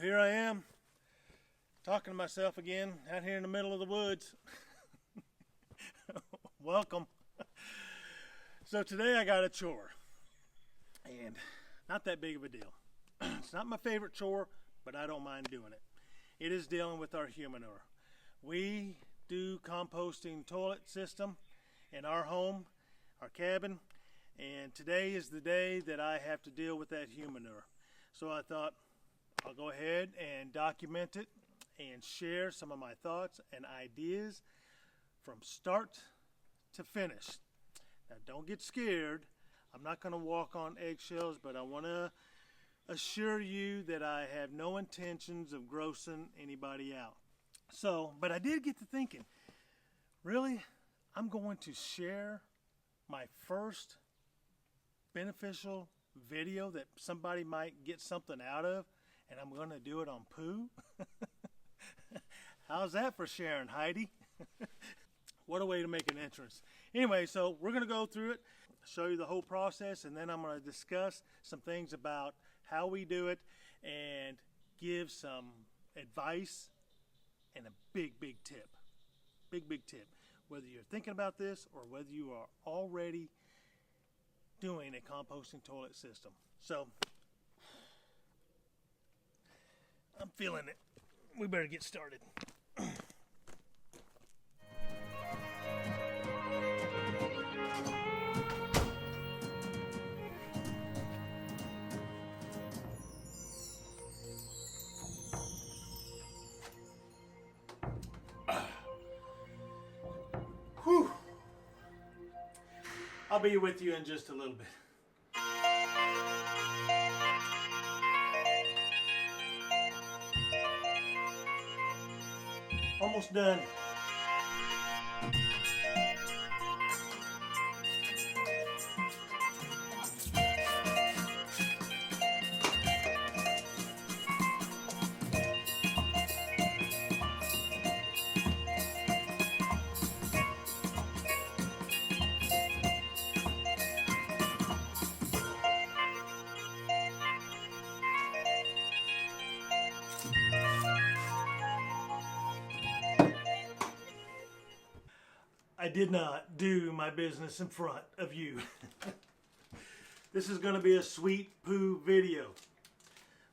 here I am, talking to myself again, out here in the middle of the woods. Welcome. So today I got a chore, and not that big of a deal. It's not my favorite chore, but I don't mind doing it. It is dealing with our humanure. We do composting toilet system in our home, our cabin, and today is the day that I have to deal with that humanure. So I thought I'll go ahead and document it and share some of my thoughts and ideas from start to finish. Now don't get scared. I'm not going to walk on eggshells, but I want to assure you that I have no intentions of grossing anybody out. So, but I did get to thinking, really, I'm going to share my first beneficial video that somebody might get something out of, and I'm going to do it on poo? How's that for sharing, Heidi? What a way to make an entrance. Anyway, so we're going to go through it, show you the whole process, and then I'm going to discuss some things about how we do it and give some advice and a big tip. Big tip. Whether you're thinking about this or whether you are already doing a composting toilet system. So, I'm feeling it. We better get started. Whew. I'll be with you in just a little bit. Almost done. I did not do my business in front of you. This is going to be a sweet poo video.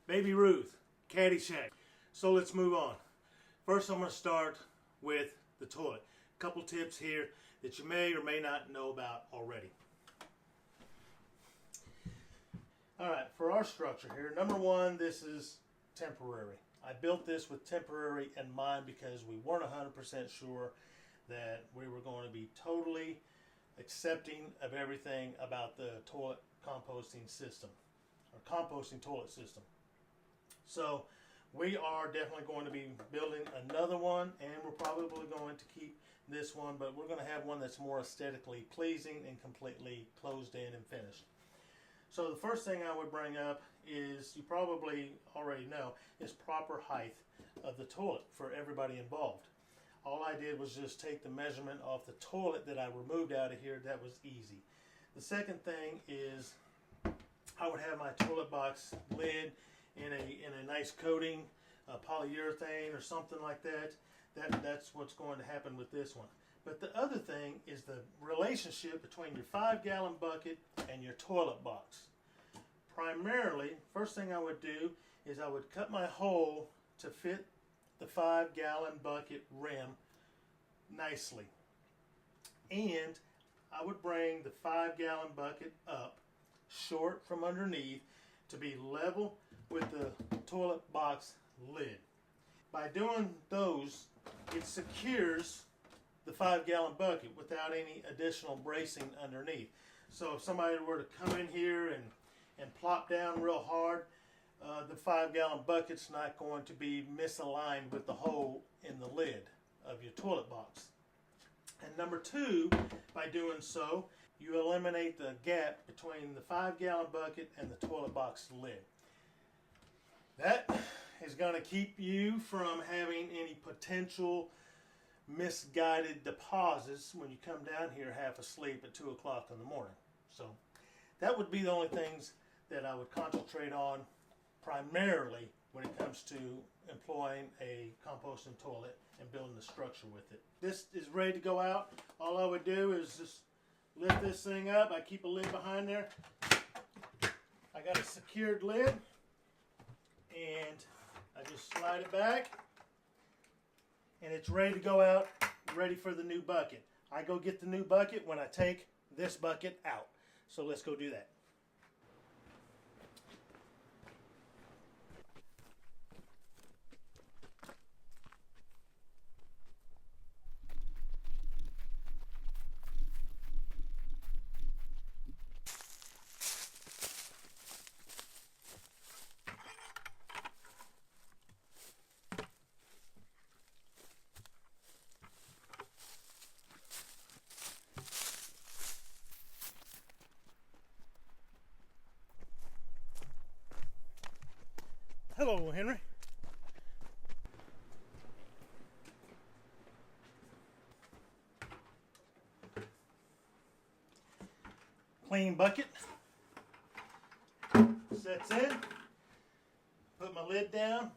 Baby Ruth, Caddyshack. So let's move on. First I'm going to start with the toilet. A couple tips here that you may or may not know about already. Alright, for our structure here, number one, this is temporary. I built this with temporary in mind because we weren't 100% sure that we were going to be totally accepting of everything about the toilet composting system, or composting toilet system. So we are definitely going to be building another one, and we're probably going to keep this one, but we're going to have one that's more aesthetically pleasing and completely closed in and finished. So the first thing I would bring up is, you probably already know, is proper height of the toilet for everybody involved. All I did was just take the measurement off the toilet that I removed out of here. That was easy. The second thing is I would have my toilet box lid in a nice coating, polyurethane or something like that. That's what's going to happen with this one. But the other thing is the relationship between your 5-gallon bucket and your toilet box. Primarily, first thing I would do is I would cut my hole to fit the 5-gallon bucket rim nicely, and I would bring the 5-gallon bucket up short from underneath to be level with the toilet box lid. By doing those, it secures the 5-gallon bucket without any additional bracing underneath. So if somebody were to come in here and plop down real hard, the 5-gallon bucket's not going to be misaligned with the hole in the lid of your toilet box. And number two, by doing so, you eliminate the gap between the 5-gallon bucket and the toilet box lid. That is going to keep you from having any potential misguided deposits when you come down here half asleep at 2 o'clock in the morning. So that would be the only things that I would concentrate on primarily when it comes to employing a composting toilet and building the structure with it. This is ready to go out. All I would do is just lift this thing up. I keep a lid behind there. I got a secured lid, and I just slide it back, and it's ready to go out, ready for the new bucket. I go get the new bucket when I take this bucket out. So let's go do that. Hello, Henry. Clean bucket. Sets in. Put my lid down.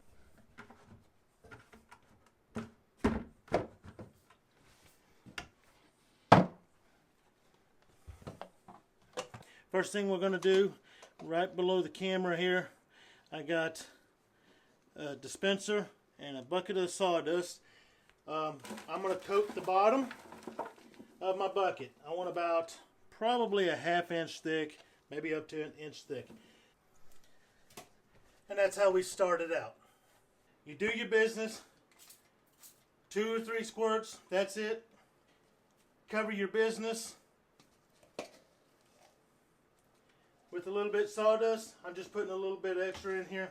First thing we're going to do, right below the camera here, I got a dispenser and a bucket of sawdust. I'm going to coat the bottom of my bucket. I want about probably a ½ inch thick, maybe up to an inch thick. And that's how we started out. You do your business, 2 or 3 squirts, that's it. Cover your business with a little bit of sawdust. I'm just putting a little bit extra in here.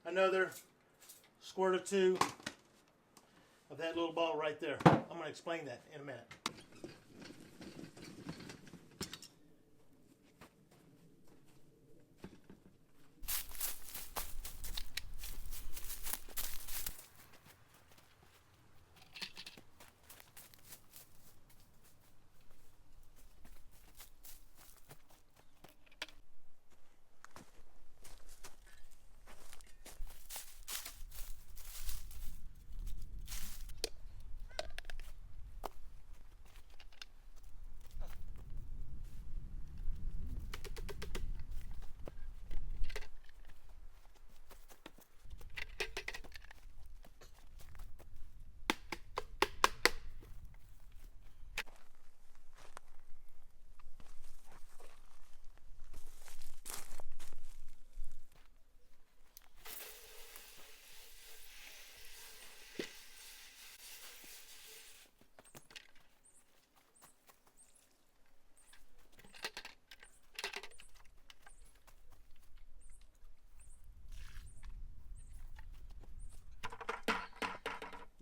Another squirt or 2 of that little ball right there. I'm going to explain that in a minute.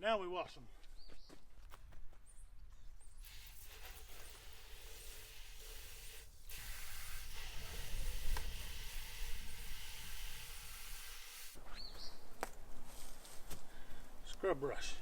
Now we wash them. Scrub brush.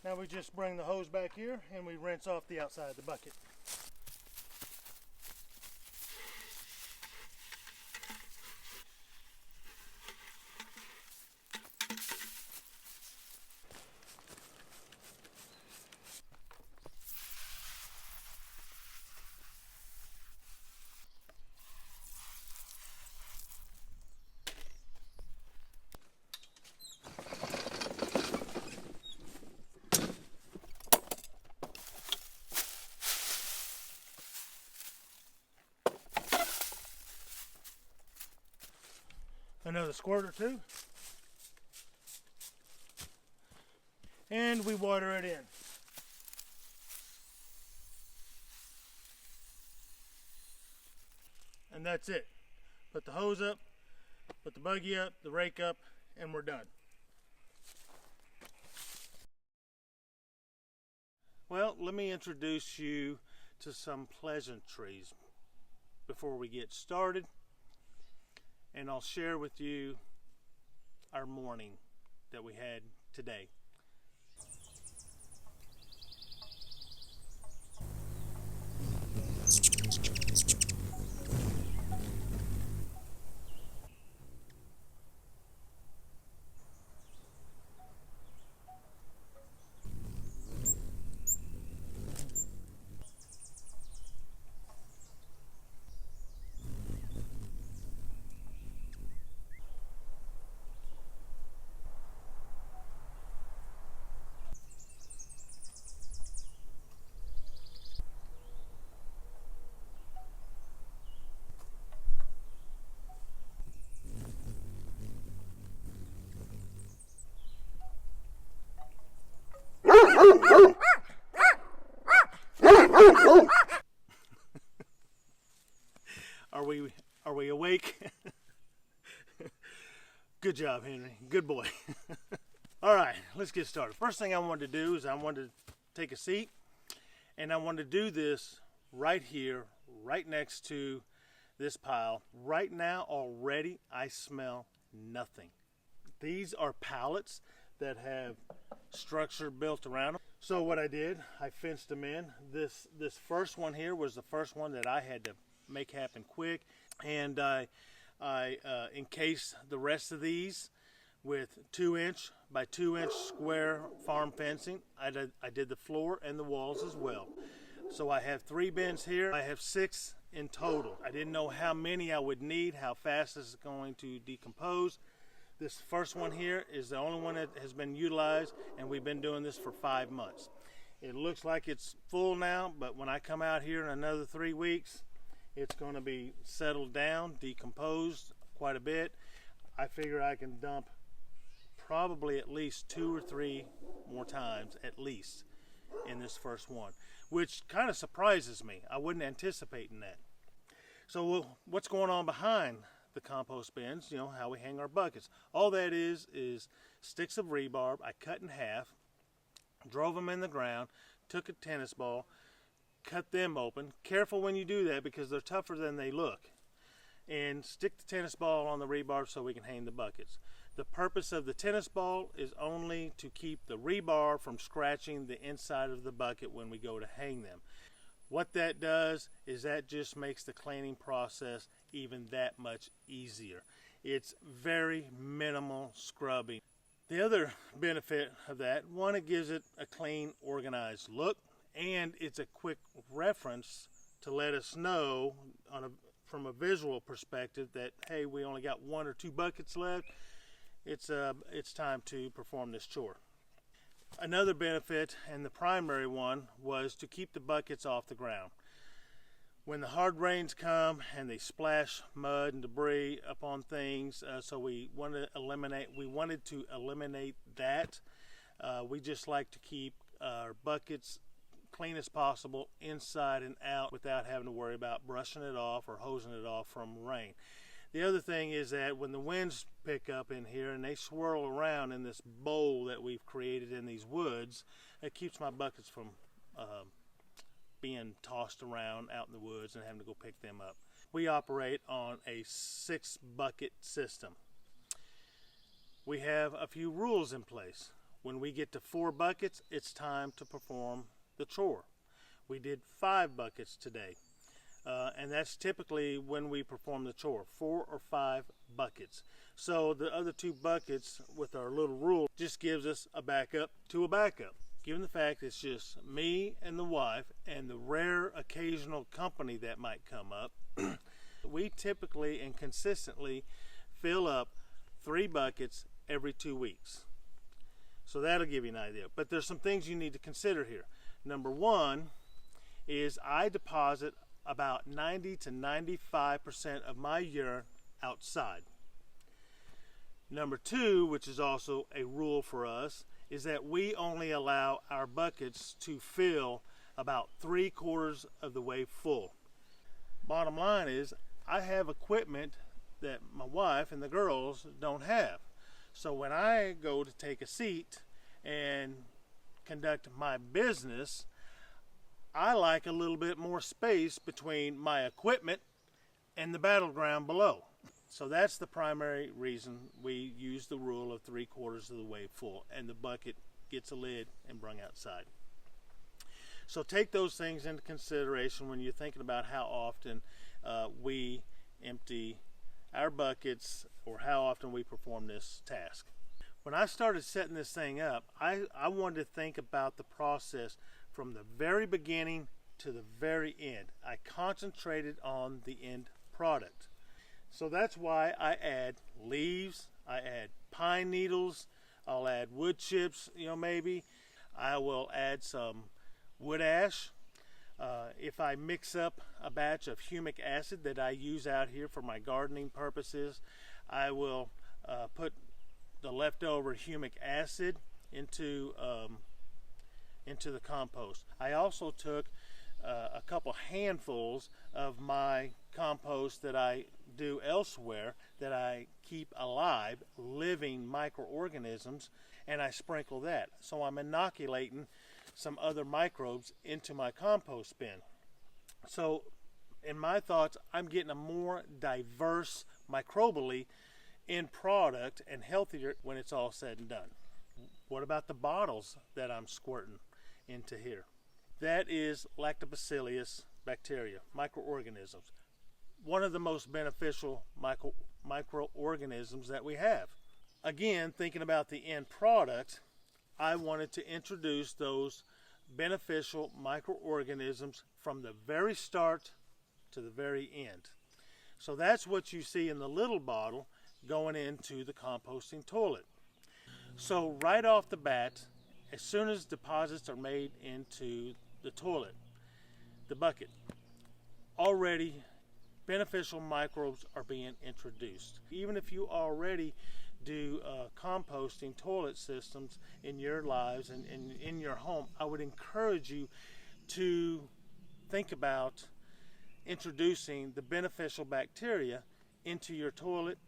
Now we just bring the hose back here and we rinse off the outside of the bucket. another squirt or two, and we water it in. And that's it. Put the hose up, put the buggy up, the rake up, and we're done. Well, let me introduce you to some pleasantries before we get started, and I'll share with you our morning that we had today. Are we awake? Good job, Henry. Good boy. All right, let's get started. First thing I wanted to do is I wanted to take a seat, and I wanted to do this right here, right next to this pile. Right now, already, I smell nothing. These are pallets that have structure built around them. So what I did, I fenced them in. This first one here was the first one that I had to make happen quick, and I encased the rest of these with 2-inch by 2-inch square farm fencing. I did the floor and the walls as well. So I have 3 bins here. I have 6 in total. I didn't know how many I would need, how fast this is going to decompose. This first one here is the only one that has been utilized, and we've been doing this for 5 months. It looks like it's full now, but when I come out here in another 3 weeks, it's going to be settled down, decomposed quite a bit. I figure I can dump probably at least 2 or 3 more times at least in this first one, which kind of surprises me. I wasn't anticipating that. So what's going on behind the compost bins, you know, how we hang our buckets? All that is sticks of rebarb I cut in half, drove them in the ground, took a tennis ball, cut them open. Careful when you do that because they're tougher than they look. And stick the tennis ball on the rebarb so we can hang the buckets. The purpose of the tennis ball is only to keep the rebar from scratching the inside of the bucket when we go to hang them. What that does is that just makes the cleaning process even that much easier. It's very minimal scrubbing. The other benefit of that, one, it gives it a clean, organized look, and it's a quick reference to let us know from a visual perspective that, hey, we only got 1 or 2 buckets left. It's time to perform this chore. Another benefit, and the primary one, was to keep the buckets off the ground. When the hard rains come and they splash mud and debris upon things, so we wanted to eliminate that. We just like to keep our buckets clean as possible inside and out without having to worry about brushing it off or hosing it off from rain. The other thing is that when the winds pick up in here and they swirl around in this bowl that we've created in these woods, it keeps my buckets from being tossed around out in the woods and having to go pick them up. We operate on a 6-bucket system. We have a few rules in place. When we get to 4 buckets, it's time to perform the chore. We did 5 buckets today, and that's typically when we perform the chore, 4 or 5 buckets. So the other 2 buckets with our little rule just gives us a backup to a backup. Given the fact it's just me and the wife and the rare occasional company that might come up, we typically and consistently fill up 3 buckets every 2 weeks. So that'll give you an idea. But there's some things you need to consider here. Number 1 is I deposit about 90 to 95% of my urine outside. Number two, which is also a rule for us, is that we only allow our buckets to fill about 3/4 of the way full. Bottom line is, I have equipment that my wife and the girls don't have. So when I go to take a seat and conduct my business, I like a little bit more space between my equipment and the battleground below. So that's the primary reason we use the rule of 3/4 of the way full, and the bucket gets a lid and brung outside. So take those things into consideration when you're thinking about how often we empty our buckets or how often we perform this task. When I started setting this thing up, I wanted to think about the process from the very beginning to the very end. I concentrated on the end product. So that's why I add leaves, I add pine needles, I'll add wood chips, maybe. I will add some wood ash. If I mix up a batch of humic acid that I use out here for my gardening purposes, I will put the leftover humic acid into the compost. I also took a couple handfuls of my compost that I do elsewhere that I keep alive, living microorganisms, and I sprinkle that. So I'm inoculating some other microbes into my compost bin. So in my thoughts, I'm getting a more diverse microbially end product and healthier when it's all said and done. What about the bottles that I'm squirting into here? That is lactobacillus bacteria, microorganisms. One of the most beneficial microorganisms that we have. Again, thinking about the end product, I wanted to introduce those beneficial microorganisms from the very start to the very end. So that's what you see in the little bottle going into the composting toilet. So right off the bat, as soon as deposits are made into the toilet, the bucket, already beneficial microbes are being introduced. Even if you already do composting toilet systems in your lives and in your home, I would encourage you to think about introducing the beneficial bacteria into your toilet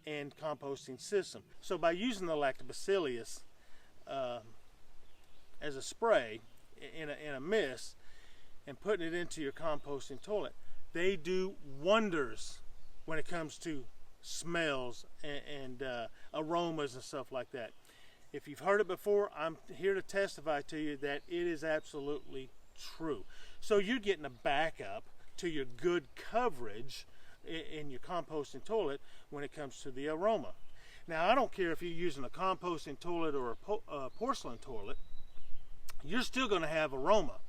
and composting system. So by using the lactobacillus as a spray in a mist and putting it into your composting toilet, they do wonders when it comes to smells and aromas and stuff like that. If you've heard it before, I'm here to testify to you that it is absolutely true. So you're getting a backup to your good coverage in your composting toilet when it comes to the aroma. Now, I don't care if you're using a composting toilet or a porcelain toilet, you're still going to have aroma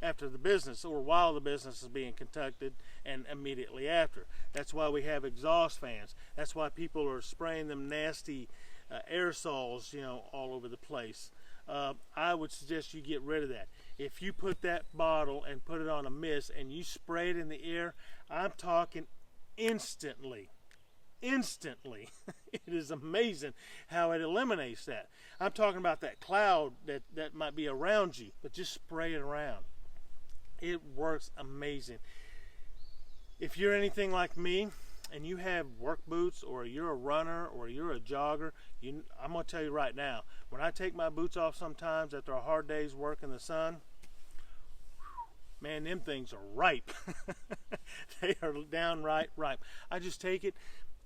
after the business or while the business is being conducted and immediately after. That's why we have exhaust fans. That's why people are spraying them nasty aerosols, all over the place. I would suggest you get rid of that. If you put that bottle and put it on a mist and you spray it in the air, I'm talking instantly. It is amazing how it eliminates that. I'm talking about that cloud that might be around you, but just spray it around. It works amazing. If you're anything like me and you have work boots, or you're a runner, or you're a jogger, I'm going to tell you right now, when I take my boots off sometimes after a hard day's work in the sun, man, them things are ripe. They are downright ripe. I just take it,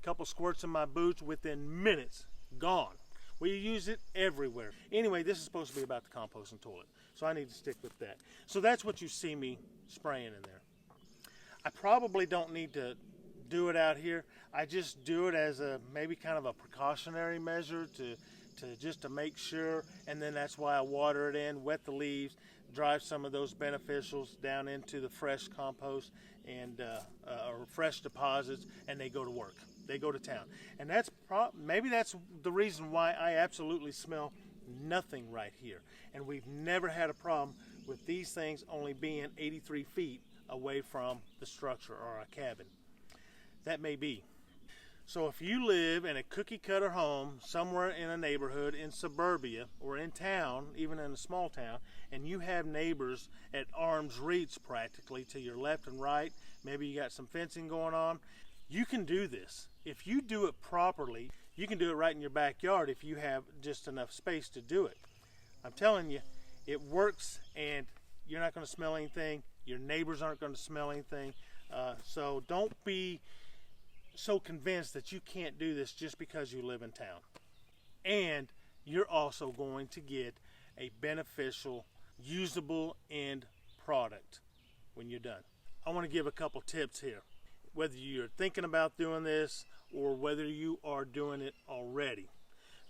a couple squirts in my boots, within minutes, gone. We use it everywhere. Anyway, this is supposed to be about the composting toilet, so I need to stick with that. So that's what you see me spraying in there. I probably don't need to do it out here. I just do it as a maybe kind of a precautionary measure to just to make sure, and then that's why I water it in, wet the leaves, drive some of those beneficials down into the fresh compost and or fresh deposits, and they go to work. They go to town. And that's maybe that's the reason why I absolutely smell nothing right here. And we've never had a problem with these things only being 83 feet away from the structure or a cabin. That may be. So if you live in a cookie cutter home somewhere in a neighborhood in suburbia or in town, even in a small town, and you have neighbors at arm's reach practically to your left and right, maybe you got some fencing going on, you can do this. If you do it properly, you can do it right in your backyard if you have just enough space to do it. I'm telling you, it works, and you're not going to smell anything. Your neighbors aren't going to smell anything. So don't be so convinced that you can't do this just because you live in town. And you're also going to get a beneficial, usable end product when you're done. I want to give a couple tips here. Whether you're thinking about doing this or whether you are doing it already.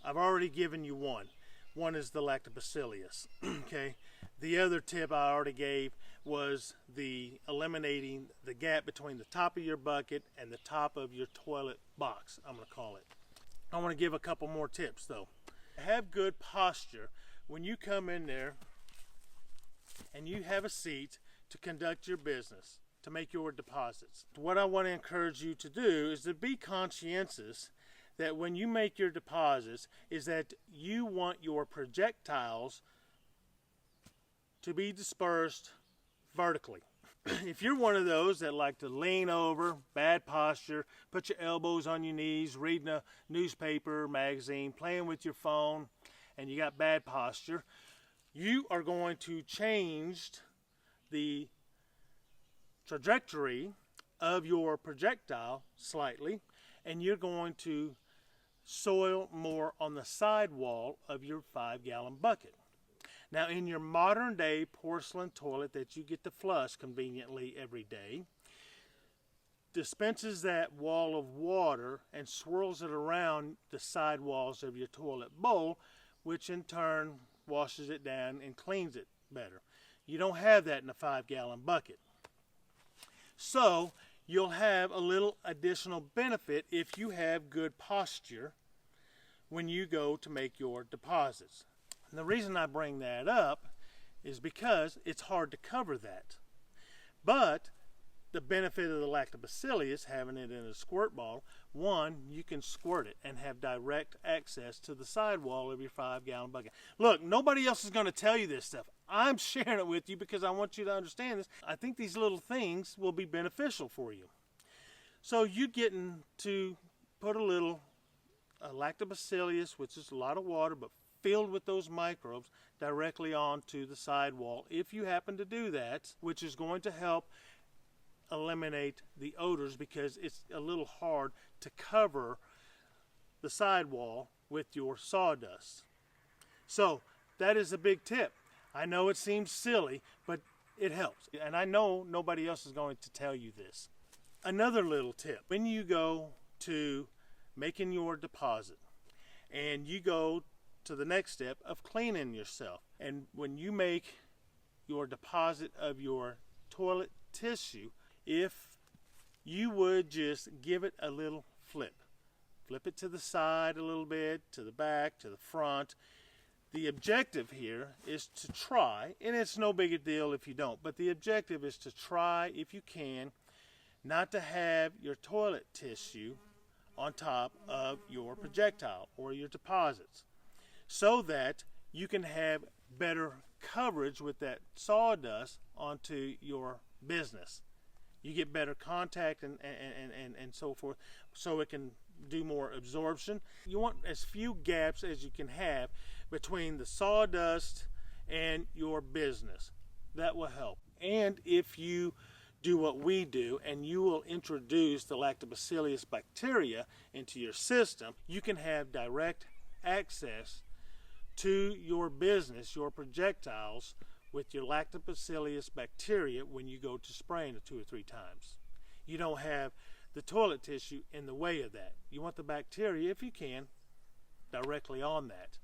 I've already given you one. One is the lactobacillus. Okay. The other tip I already gave was the eliminating the gap between the top of your bucket and the top of your toilet box, I'm going to call it. I want to give a couple more tips though. Have good posture when you come in there and you have a seat to conduct your business, to make your deposits. What I want to encourage you to do is to be conscientious that when you make your deposits is that you want your projectiles to be dispersed vertically. If you're one of those that like to lean over, bad posture, put your elbows on your knees, reading a newspaper, magazine, playing with your phone, and you got bad posture, you are going to change the trajectory of your projectile slightly, and you're going to soil more on the side wall of your 5-gallon bucket. Now, in your modern day porcelain toilet that you get to flush conveniently every day, dispenses that wall of water and swirls it around the side walls of your toilet bowl, which in turn washes it down and cleans it better. You don't have that in a 5-gallon bucket. So you'll have a little additional benefit if you have good posture when you go to make your deposits. And the reason I bring that up is because it's hard to cover that. But the benefit of the lactobacillus, having it in a squirt bottle, one, you can squirt it and have direct access to the sidewall of your 5-gallon bucket. Look, nobody else is going to tell you this stuff. I'm sharing it with you because I want you to understand this. I think these little things will be beneficial for you. So you're getting to put a little lactobacillus, which is a lot of water, but filled with those microbes, directly onto the sidewall if you happen to do that, which is going to help eliminate the odors because it's a little hard to cover the sidewall with your sawdust. So that is a big tip. I know it seems silly, but it helps. And I know nobody else is going to tell you this. Another little tip, when you go to making your deposit and you go to the next step of cleaning yourself, and when you make your deposit of your toilet tissue, if you would just give it a little flip it to the side a little bit, to the back, to the front. The objective here is to try, and it's no big a deal if you don't, but the objective is to try, if you can, not to have your toilet tissue on top of your projectile or your deposits, so that you can have better coverage with that sawdust onto your business. You get better contact and so forth, so it can do more absorption. You want as few gaps as you can have between the sawdust and your business. That will help. And if you do what we do and you will introduce the lactobacillus bacteria into your system, you can have direct access to your business, your projectiles, with your lactobacillus bacteria when you go to spraying it 2 or 3 times. You don't have the toilet tissue in the way of that. You want the bacteria, if you can, directly on that.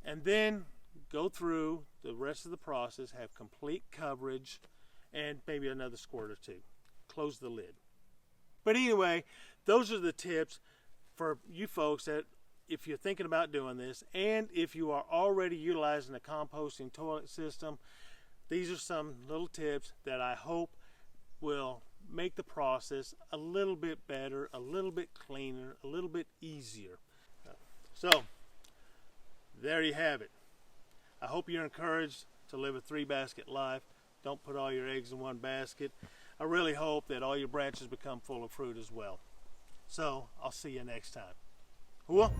And then go through the rest of the process, have complete coverage, and maybe another squirt or 2. Close the lid. But anyway, those are the tips for you folks that if you're thinking about doing this, and if you are already utilizing a composting toilet system, these are some little tips that I hope will make the process a little bit better, a little bit cleaner, a little bit easier. So there you have it. I hope you're encouraged to live a 3-basket life. Don't put all your eggs in one basket. I really hope that all your branches become full of fruit as well. So I'll see you next time. Hua!